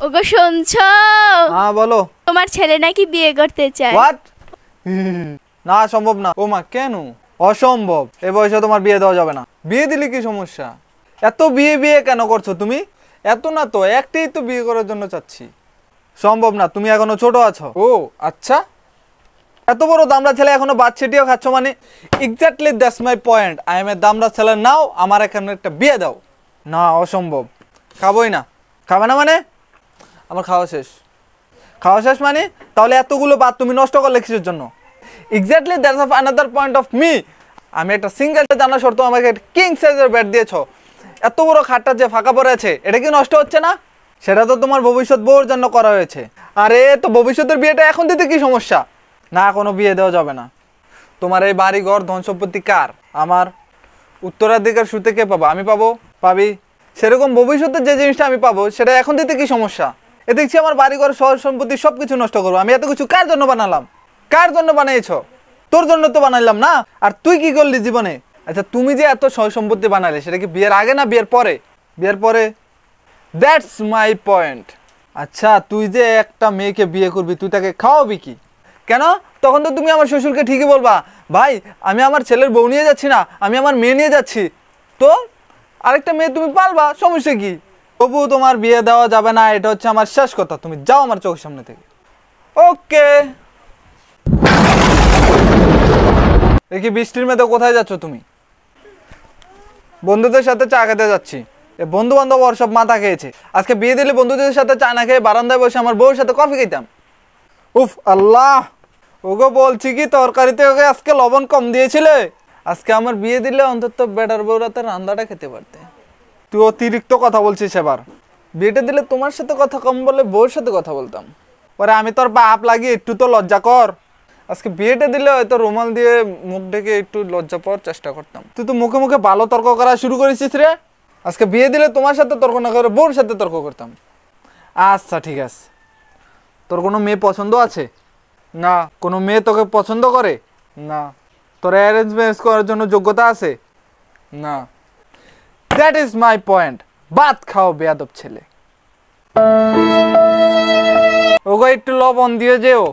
ওগো শুনছো? হ্যাঁ বলো। তোমার ছেলে নাকি বিয়ে করতে চায়। হোয়াট? না সম্ভব না। ও মা, কেন? অসম্ভব, এ বয়সে তোমার বিয়ে দেওয়া যাবে না। বিয়ে দিলে কি সমস্যা? এত বিয়ে বিয়ে কেন করছো তুমি? এত না তো, একটাই তো বিয়ে করার জন্য চাচ্ছি। সম্ভব না, তুমি এখনো ছোট আছো। ও আচ্ছা, এত বড় দামড়া ছেলে এখনো ভাত ছিটিয়েও খাচ্ছ মানে? Exactly that's my point. I am a দামড়া ছেলে নাও, আমার এখানে একটা বিয়ে দাও। না অসম্ভব, খাবোই না। খাবে না মানে? আমার খাওয়া শেষ। খাওয়া শেষ মানে? তাহলে এতগুলো ভাত তুমি নষ্ট করলে কিসের জন্য? Exactly that's of another point of me. আমি একটা সিঙ্গেল জানা শর্ত আমাকে একটা কিং সাইজের বেড দিয়েছো। এত বড় খাটটা যে ফাঁকা পড়ে আছে, এটা কি নষ্ট হচ্ছে না? সেটা তো তোমার ভবিষ্যৎ বউর জন্য করা হয়েছে। আরে তো ভবিষ্যতের বিয়েটা এখন দিতে কি সমস্যা? না, কোনো বিয়ে দেওয়া যাবে না। তোমার এই বাড়ি ঘর ধন সম্পত্তি কার? আমার। উত্তরাধিকার সূত্রে কে পাবো? আমি পাবো। পাবি। সেরকম ভবিষ্যতের যে জিনিসটা আমি পাবো সেটা এখন দিতে কি সমস্যা? এ দেখছি আমার বাড়ি ঘর শহর সম্পত্তি সবকিছু নষ্ট করবো। আমি এত কিছু কার জন্য বানালাম? কার জন্য বানিয়েছ? তোর জন্য তো বানাইলাম না। আর তুই কি করলি জীবনে? আচ্ছা, তুমি যে এত সয় সম্পত্তি বানালে সেটা কি বিয়ের আগে না বিয়ের পরে? বিয়ের পরে। That's my point. আচ্ছা, তুই যে একটা মেয়েকে বিয়ে করবি, তুই তাকে খাওয়াবি কি? কেন? তখন তো তুমি আমার শ্বশুরকে ঠিকই বলবা, ভাই আমি আমার ছেলের বউ নিয়ে যাচ্ছি না, আমি আমার মেয়ে নিয়ে যাচ্ছি। তো আরেকটা মেয়ে তুমি পালবা, সমস্যা কি? তবু তোমার বিয়ে দেওয়া যাবে না, এটা হচ্ছে আমার শেষ কথা। তুমি যাও আমার চোখের সামনে থেকে। ওকে। দেখি বৃষ্টির মেয়েতে কোথায় যাচ্ছ তুমি? বন্ধুদের সাথে চা খেতে যাচ্ছি। বন্ধু বান্ধব ওর সব মাথা খেয়েছে। আজকে বিয়ে দিলে বন্ধুদের সাথে চা না খেয়ে বারান্দায় বসে আমার বউর সাথে কফি খেতাম। উফ আল্লাহ, ওগো বলছি কি তরকারিতে ওকে আজকে লবণ কম দিয়েছিলে? আজকে আমার বিয়ে দিলে অন্তত বেটার বউরাতে রান্নাটা খেতে পারতে। তুই অতিরিক্ত কথা বলছিস এবার। বিয়েটা দিলে তোমার সাথে কথা কম বলে বউর সাথে কথা বলতাম। পরে আমি তোর বাপ লাগি, একটু তো লজ্জা কর। আজকে বিয়েটা দিলে হয়তো রুমাল দিয়ে মুখ ঢেকে একটু লজ্জা পাওয়ার চেষ্টা করতাম। তুই তো মুখে মুখে ভালো তর্ক করা শুরু করেছিস রে। আজকে বিয়ে দিলে তোমার সাথে তর্ক না করে বউর সাথে তর্ক করতাম। আচ্ছা ঠিক আছে। তোর কোনো মেয়ে পছন্দ আছে? না। কোনো মেয়ে তোকে পছন্দ করে? না। তোর অ্যারেঞ্জ ম্যারেজ করার জন্য যোগ্যতা আছে? না। That is my point. ভাত খাও বেয়াদব ছেলে। ওগো একটু লবণ দিয়ে যেও।